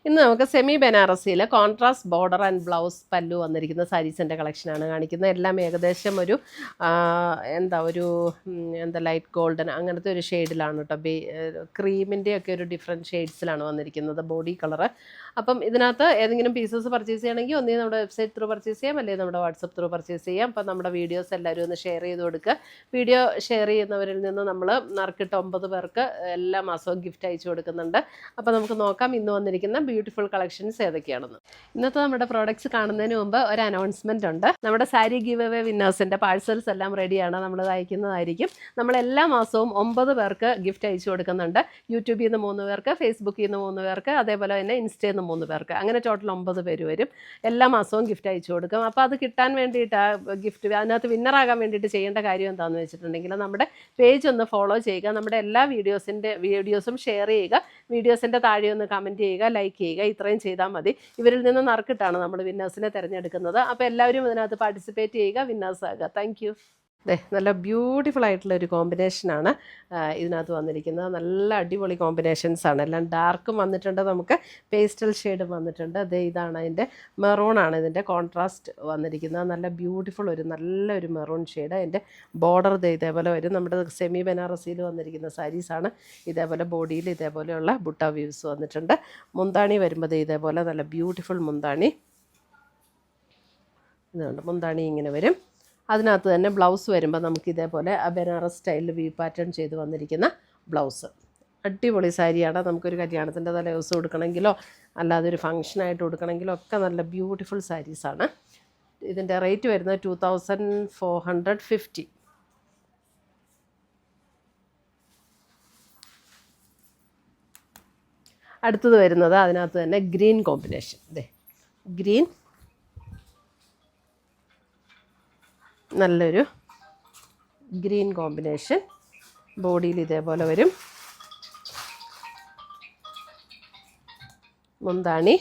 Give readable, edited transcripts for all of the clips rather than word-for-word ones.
ഇന്ന് നമുക്ക് സെമി ബനാറസിയിൽ contrast border and blouse pallu വന്നിരിക്കുന്ന സാരീസിൻ്റെ കളക്ഷനാണ് കാണിക്കുന്നത്. എല്ലാം ഏകദേശം ഒരു എന്താ ലൈറ്റ് ഗോൾഡൻ അങ്ങനത്തെ ഒരു ഷെയ്ഡിലാണ് കേട്ടോ. ക്രീമിൻ്റെ ഒക്കെ ഒരു ഡിഫറെൻറ്റ് ഷെയ്ഡ്സിലാണ് വന്നിരിക്കുന്നത് ബോഡി കളറ്. അപ്പം ഇതിനകത്ത് ഏതെങ്കിലും പീസസ് പർച്ചേസ് ചെയ്യണമെങ്കിൽ ഒന്നേ നമ്മുടെ വെബ്സൈറ്റ് ത്രൂ പർച്ചേസ് ചെയ്യാം, അല്ലെങ്കിൽ നമ്മുടെ വാട്സപ്പ് ത്രൂ പർച്ചേസ് ചെയ്യാം. അപ്പം നമ്മുടെ വീഡിയോസ് എല്ലാവരും ഒന്ന് ഷെയർ ചെയ്ത് കൊടുക്കുക. വീഡിയോ ഷെയർ ചെയ്യുന്നവരിൽ നിന്ന് നമ്മൾ നറുക്കിട്ട് 9 പേർക്ക് എല്ലാ മാസവും ഗിഫ്റ്റ് അയച്ചു കൊടുക്കുന്നുണ്ട്. അപ്പോൾ നമുക്ക് നോക്കാം ഇന്ന് വന്നിരിക്കുന്ന ബ്യൂട്ടിഫുൾ കളക്ഷൻസ് ഏതൊക്കെയാണെന്ന്. ഇന്നത്തെ നമ്മുടെ പ്രോഡക്റ്റ്സ് കാണുന്നതിന് മുമ്പ് ഒരു അനൗൺസ്മെൻറ്റ് ഉണ്ട്. നമ്മുടെ സാരി ഗിവ് അവേ വിന്നേഴ്സിൻ്റെ പാഴ്സൽസ് എല്ലാം റെഡിയാണ്, നമ്മൾ അയക്കുന്നതായിരിക്കും. നമ്മൾ എല്ലാ മാസവും 9 പേർക്ക് ഗിഫ്റ്റ് അയച്ചു കൊടുക്കുന്നുണ്ട്. യൂട്യൂബിൽ നിന്ന് 3 പേർക്ക്, ഫേസ്ബുക്കിൽ നിന്ന് 3 പേർക്ക്, അതേപോലെ തന്നെ ഇൻസ്റ്റയിൽ നിന്ന് 3 പേർക്ക്, അങ്ങനെ ടോട്ടൽ 9 പേര് വരും. എല്ലാ മാസവും ഗിഫ്റ്റ് അയച്ചു കൊടുക്കും. അപ്പോൾ അത് കിട്ടാൻ വേണ്ടിയിട്ട് ഗിഫ്റ്റ് അതിനകത്ത് വിന്നറാകാൻ വേണ്ടിയിട്ട് ചെയ്യേണ്ട കാര്യം എന്താണെന്ന് വെച്ചിട്ടുണ്ടെങ്കിൽ നമ്മുടെ പേജ് ഒന്ന് ഫോളോ ചെയ്യുക, നമ്മുടെ എല്ലാ വീഡിയോസും ഷെയർ ചെയ്യുക, വീഡിയോസിൻ്റെ താഴെ ഒന്ന് കമൻറ്റ് ചെയ്യുക, ലൈക്ക് ചെയ്യുക. ഇത്രയും ചെയ്താൽ മതി. ഇവരിൽ നിന്ന് നറുക്കിട്ടാണ് നമ്മൾ വിന്നേഴ്സിനെ തിരഞ്ഞെടുക്കുന്നത്. അപ്പോൾ എല്ലാവരും ഇതിനകത്ത് പാർട്ടിസിപ്പേറ്റ് ചെയ്യുക, വിന്നേഴ്സ് ആകുക. Thank you. നല്ല ബ്യൂട്ടിഫുൾ ആയിട്ടുള്ള ഒരു കോമ്പിനേഷനാണ് ഇതിനകത്ത് വന്നിരിക്കുന്നത്. നല്ല അടിപൊളി കോമ്പിനേഷൻസാണ്. എല്ലാം ഡാർക്കും വന്നിട്ടുണ്ട്, നമുക്ക് പേസ്റ്റൽ ഷെയ്ഡും വന്നിട്ടുണ്ട്. ഇതാണ് അതിൻ്റെ മെറൂണാണ് ഇതിൻ്റെ കോൺട്രാസ്റ്റ് വന്നിരിക്കുന്നത്. നല്ല ബ്യൂട്ടിഫുൾ നല്ലൊരു മെറൂൺ ഷെയ്ഡ്. അതിൻ്റെ ബോർഡർ ഇതേപോലെ വരും. നമ്മുടെ സെമി ബനാറസിയിൽ വന്നിരിക്കുന്ന സാരീസാണ്. ഇതേപോലെ ബോഡിയിൽ ഇതേപോലെയുള്ള ബുട്ട വ്യൂസ് വന്നിട്ടുണ്ട്. മുന്താണി വരുമ്പോൾ ഇതേപോലെ നല്ല ബ്യൂട്ടിഫുൾ മുന്താണി. ഇതുണ്ട്, മുന്താണി ഇങ്ങനെ വരും. അതിനകത്ത് തന്നെ ബ്ലൗസ് വരുമ്പോൾ നമുക്ക് ഇതേപോലെ ബനാറസ് സ്റ്റൈലിൽ വി പാറ്റേൺ ചെയ്ത് വന്നിരിക്കുന്ന ബ്ലൗസ്. അടിപൊളി സാരിയാണ്. നമുക്കൊരു കല്യാണത്തിൻ്റെ തലേ ദിവസം കൊടുക്കണമെങ്കിലോ അല്ലാതെ ഒരു ഫംഗ്ഷനായിട്ട് കൊടുക്കണമെങ്കിലോ ഒക്കെ നല്ല ബ്യൂട്ടിഫുൾ സാരീസാണ്. ഇതിൻ്റെ റേറ്റ് വരുന്നത് 2450. അടുത്തത് വരുന്നത് അതിനകത്ത് തന്നെ ഗ്രീൻ കോമ്പിനേഷൻ. ഗ്രീൻ നല്ലൊരു ഗ്രീൻ കോമ്പിനേഷൻ. ബോഡിയിൽ ഇതേപോലെ വരും. മുന്താണി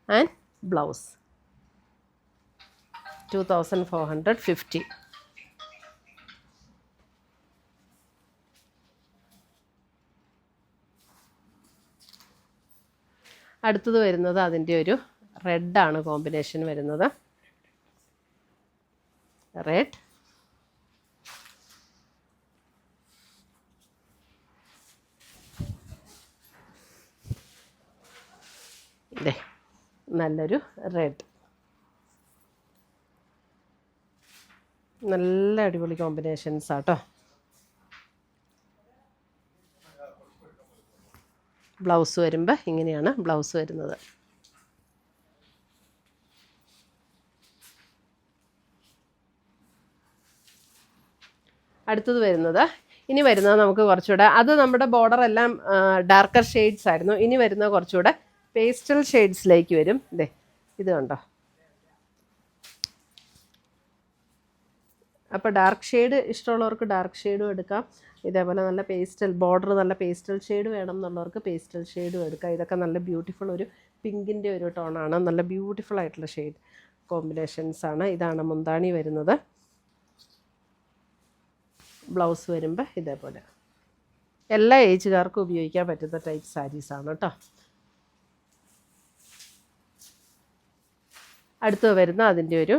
ആൻഡ് ബ്ലൗസ് 2450. അടുത്തത് വരുന്നത് അതിൻ്റെ ഒരു റെഡാണ് കോമ്പിനേഷൻ വരുന്നത്. റെഡ്, നല്ലൊരു റെഡ്. നല്ല അടിപൊളി കോമ്പിനേഷൻസ് ആട്ടോ. ബ്ലൗസ് വരുമ്പോൾ ഇങ്ങനെയാണ് ബ്ലൗസ് വരുന്നത്. അടുത്തത് ഇനി വരുന്നത് നമുക്ക് കുറച്ചുകൂടെ, അത് നമ്മുടെ ബോർഡർ എല്ലാം ഡാർക്കർ ഷെയ്ഡ്സ് ആയിരുന്നു. ഇനി വരുന്നത് കുറച്ചുകൂടെ പേസ്റ്റൽ ഷെയ്ഡ്സിലേക്ക് വരും. ഇത് കണ്ടോ. അപ്പോൾ ഡാർക്ക് ഷെയ്ഡ് ഇഷ്ടമുള്ളവർക്ക് ഡാർക്ക് ഷെയ്ഡും എടുക്കാം. ഇതേപോലെ നല്ല പേസ്റ്റൽ ബോർഡർ, നല്ല പേസ്റ്റൽ ഷെയ്ഡ് വേണം എന്നുള്ളവർക്ക് പേസ്റ്റൽ ഷെയ്ഡും എടുക്കാം. ഇതൊക്കെ നല്ല ബ്യൂട്ടിഫുൾ ഒരു പിങ്കിൻ്റെ ഒരു ടോണാണ്. നല്ല ബ്യൂട്ടിഫുൾ ആയിട്ടുള്ള ഷെയ്ഡ് കോമ്പിനേഷൻസാണ്. ഇതാണ് മുന്താണി വരുന്നത്. ബ്ലൗസ് വരുമ്പോൾ ഇതേപോലെ. എല്ലാ ഏജുകാർക്കും ഉപയോഗിക്കാൻ പറ്റുന്ന ടൈപ്പ് സാരീസാണ് കേട്ടോ. അടുത്ത് വരുന്ന അതിൻ്റെ ഒരു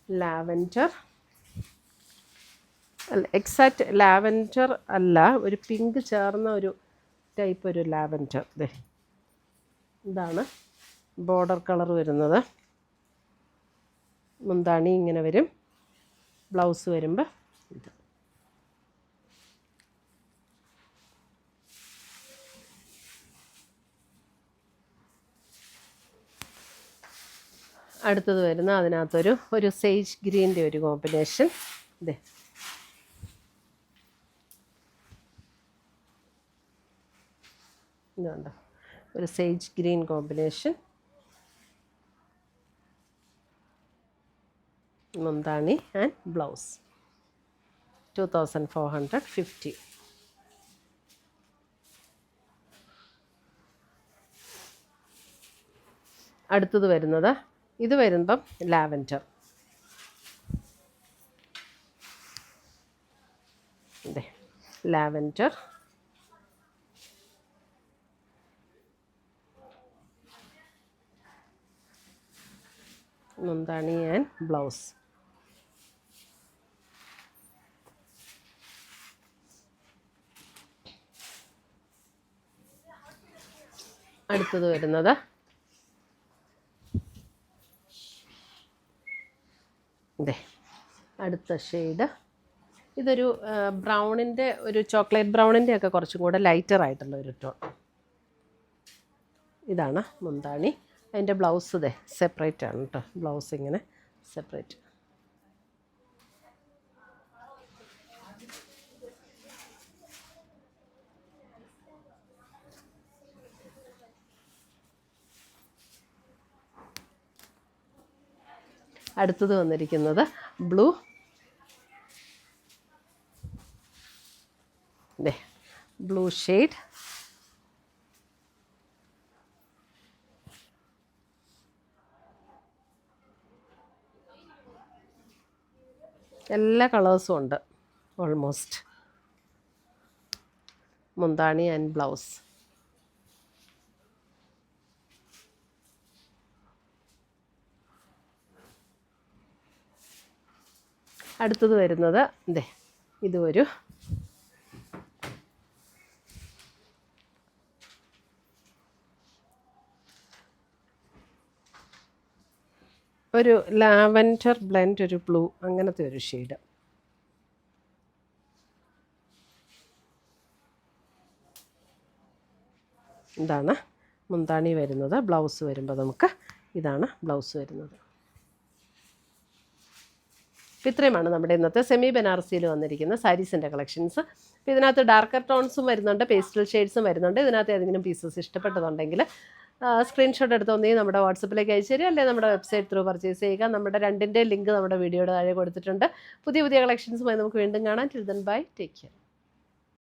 ലാവൻഡർ, അല്ല എക്സാക്റ്റ് ലാവൻഡർ അല്ല, ഒരു പിങ്ക് ചേർന്ന ഒരു ടൈപ്പ് ഒരു ലാവൻഡർ. ഇതാണ് ബോർഡർ കളർ വരുന്നത്. മുന്താണി ഇങ്ങനെ വരും. ബ്ലൗസ് വരുമ്പോൾ ഇത്. അടുത്തത് വരുന്ന അതിനകത്തൊരു സേജ് ഗ്രീൻ്റെ ഒരു കോമ്പിനേഷൻ. ഇതുണ്ട്, ഒരു സേജ് ഗ്രീൻ കോമ്പിനേഷൻ. മുന്താണി ആൻഡ് ബ്ലൗസ് 2450. അടുത്തത് വരുന്നത് ഇത് വരുമ്പം ലാവൻഡർ. ലാവൻഡർ മുന്താണി ആൻഡ് ബ്ലൗസ്. അടുത്തത് വരുന്നത് ഇതേ അടുത്ത ഷെയ്ഡ്. ഇതൊരു ബ്രൗണിൻ്റെ ഒരു ചോക്ലേറ്റ് ബ്രൗണിൻ്റെ ഒക്കെ കുറച്ചും കൂടെ ലൈറ്റർ ആയിട്ടുള്ള ഒരു ടോൺ. ഇതാണ് മുന്താണി. അതിൻ്റെ ബ്ലൗസ് ഇതേ സെപ്പറേറ്റ് ആണ് കേട്ടോ. ബ്ലൗസ് ഇങ്ങനെ സെപ്പറേറ്റ്. അടുത്തത് വന്നിരിക്കുന്നത് ബ്ലൂ. Blue shade. എല്ലാ കളേഴ്സും ഉണ്ട് ഓൾമോസ്റ്റ്. മുന്താണി ആൻഡ് ബ്ലൗസ്. അടുത്തത് വരുന്നത് ഇത് ഒരു ലാവൻഡർ ബ്ലെൻഡ്, ഒരു ബ്ലൂ, അങ്ങനത്തെ ഒരു ഷെയ്ഡ്. ഇതാണ് മുന്താണി വരുന്നത്. ബ്ലൗസ് വരുമ്പോൾ നമുക്ക് ഇതാണ് ബ്ലൗസ് വരുന്നത്. അപ്പോൾ ഇത്രയുമാണ് നമ്മുടെ ഇന്നത്തെ സെമി ബനാറസിയിൽ വന്നിരിക്കുന്ന സാരീസിൻ്റെ കളക്ഷൻസ്. അപ്പോൾ ഇതിനകത്ത് ഡാർക്കർ ടോൺസും വരുന്നുണ്ട്, പേസ്റ്റൽ ഷെയ്ഡ്സും വരുന്നുണ്ട്. ഇതിനകത്ത് ഏതെങ്കിലും പീസസ് ഇഷ്ടപ്പെട്ടതുണ്ടെങ്കിൽ സ്ക്രീൻഷോട്ട് എടുത്ത് ഒന്നെങ്കിൽ നമ്മുടെ വാട്സപ്പിലേക്ക് അയച്ചു തരിക, അല്ലെങ്കിൽ നമ്മുടെ വെബ്സൈറ്റ് ത്രൂ പർച്ചേസ് ചെയ്യുക. നമ്മുടെ രണ്ടിൻ്റെ ലിങ്ക് നമ്മുടെ വീഡിയോയുടെ താഴെ കൊടുത്തിട്ടുണ്ട്. പുതിയ കളക്ഷൻസുമായി നമുക്ക് വീണ്ടും കാണാം. Till then bye, take care.